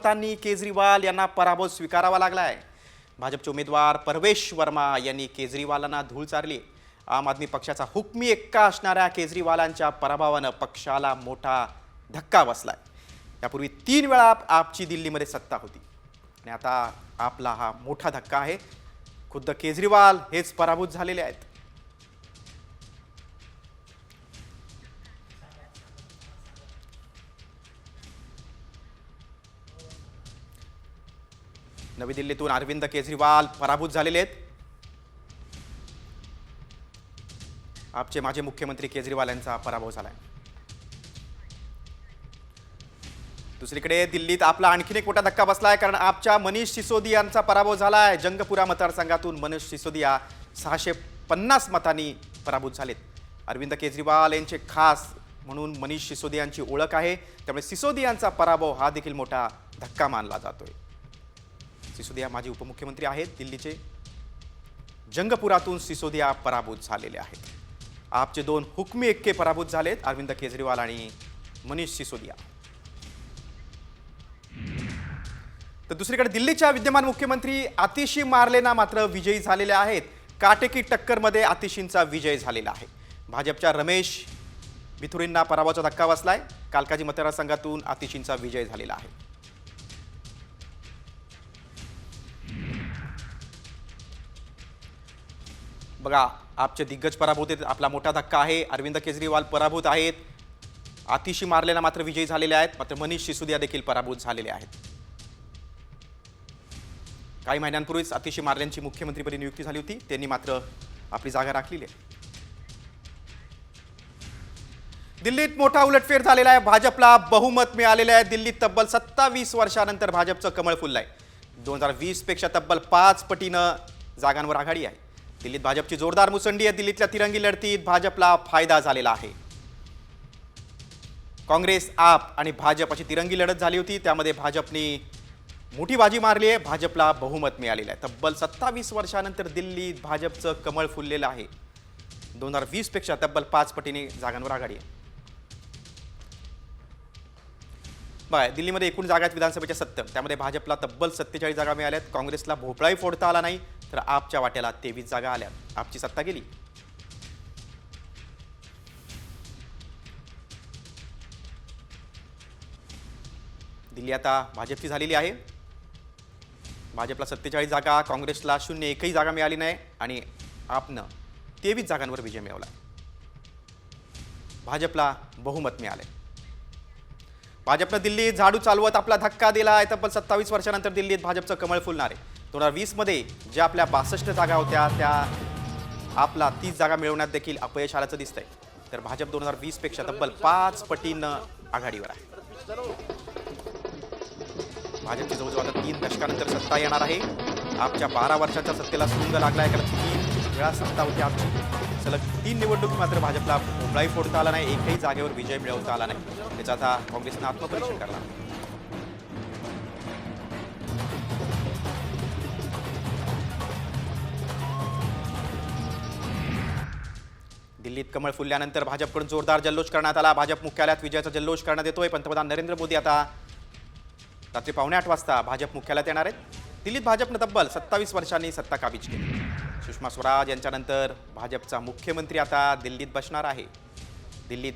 मतांनी केजरीवाल यांना पराभव स्वीकारावा लागलाय। भाजपचे उमेदवार परवेश वर्मा यांनी केजरीवालांना धूळ चारली। आम आदमी पक्षाचा हुकमी एक्का असणाऱ्या केजरीवालांच्या पराभवानं पक्षाला मोठा धक्का बसलाय। यापूर्वी 3 वेळा आपची दिल्लीमध्ये सत्ता होती आणि आता आपला हा मोठा धक्का आहे। खुद्द केजरीवाल हेच पराभूत झालेले आहेत। नवी दिल्लीतून अरविंद केजरीवाल पराभूत झालेले आहेत। आपचे माजी मुख्यमंत्री केजरीवाल यांचा पराभव झालाय। दुसरीकडे दिल्लीत आपला आणखीन एक मोठा धक्का बसलाय, कारण आपच्या मनीष सिसोदिया यांचा पराभव झालाय। जंगपुरा मतदारसंघातून मनीष सिसोदिया 650 मतांनी पराभूत झालेत। अरविंद केजरीवाल यांचे खास म्हणून मनीष सिसोदिया यांची ओळख आहे, त्यामुळे सिसोदिया यांचा पराभव हा देखील मोठा धक्का मानला जातोय। सिसोदिया माजी उपमुख्यमंत्री आहेत दिल्लीचे। जंगपुरातून सिसोदिया पराभूत झालेले आहेत। आपचे 2 हुकमी एक्के पराभूत झालेत, अरविंद केजरीवाल आणि मनीष सिसोदिया। तर दुसरीकडे दिल्लीच्या विद्यमान मुख्यमंत्री आतिशी मार्लेना मात्र विजयी झालेले आहेत। काटेकी टक्करमध्ये आतिशींचा विजय झालेला आहे। भाजपच्या रमेश बिथुरींना पराभवाचा धक्का बसलाय। कालकाजी मतदारसंघातून आतिशींचा विजय झालेला आहे। बघा, आपचे दिग्गज पराभूत आहेत, आपला मोठा धक्का आहे। अरविंद केजरीवाल पराभूत आहेत, आतिशी मार्लेना मात्र विजयी झालेले आहेत, मात्र मनीष सिसोदिया देखील पराभूत झालेले आहेत। काही महिन्यांपूर्वीच आतिशी मार्लेंची मुख्यमंत्रीपदी नियुक्ती झाली होती, त्यांनी मात्र आपली जागा राखलेली आहे। दिल्लीत मोठा उलटफेर झालेला आहे। भाजपला बहुमत मिळालेले आहे। दिल्लीत तब्बल 27 वर्षानंतर भाजपचं कमळ फुललंय। 2020 पेक्षा तब्बल 5 पटीनं जागांवर आघाडी आहे। दिल्लीत भाजपची जोरदार मुसंडी आहे। दिल्लीतल्या तिरंगी लढतीत भाजपला फायदा झालेला आहे। काँग्रेस, आप आणि भाजप अशी तिरंगी लढत झाली होती, त्यामध्ये भाजपने मोठी बाजी मारली आहे। भाजपला बहुमत मिळालेलं आहे। तब्बल 27 वर्षानंतर दिल्लीत भाजपचं कमळ फुललेलं आहे। 2020 पेक्षा तब्बल 5 पटीने जागांवर आघाडी आहे। बघा, दिल्लीमध्ये एकूण जागा आहेत विधानसभेच्या 70, त्यामध्ये भाजपला तब्बल 47 जागा मिळाल्यात। काँग्रेसला भोपळाही फोडता आला नाही, तर आपच्या वाट्याला 23 जागा आल्यात। आपची सत्ता गेली। दिल्ली आता भाजपची झालेली आहे। भाजपला 47 जागा, काँग्रेसला 0 एकही जागा मिळाली नाही आणि आपनं 23 जागांवर विजय मिळवला। भाजपला बहुमत मिळाले। भाजपनं दिल्लीत झाडू चालवत आपला धक्का दिला आहे। तब्बल 27 वर्षानंतर दिल्लीत भाजपचं कमळ फुलणार आहे। 2020 मध्ये ज्या आपल्या 62 जागा होत्या, त्या आपला 30 जागा मिळवण्यात देखील अपयश आल्याचं दिसतंय। तर भाजप 2020 पेक्षा तब्बल 5 पटीनं आघाडीवर आहे। भाजपची जवळजवळ आता 3 दशकानंतर सत्ता येणार आहे। आपच्या 12 वर्षाच्या सत्तेला सुरुंग लागला आहे, कारण 3 वेळा सत्ता होती आपची। सलग 3 निवडणुकी मात्र भाजपला भोपळाही फोडता आला नाही, एकही जागेवर विजय मिळवता आला नाही। त्याचा आता काँग्रेसनं आत्मपरीक्षण करणार। दिल्लीत कमळ फुलल्यानंतर भाजपकडून जोरदार जल्लोष करण्यात आला। भाजप मुख्यालयात विजयाचा जल्लोष करण्यात येतोय। पंतप्रधान नरेंद्र मोदी आता रात्री 7:45 वाजता भाजप मुख्यालयात येणार आहेत। दिल्लीत भाजपनं तब्बल 27 वर्षांनी सत्ता काबीज केली। सुषमा स्वराज यांच्यानंतर भाजपचा मुख्यमंत्री आता दिल्लीत बसणार आहे। दिल्लीत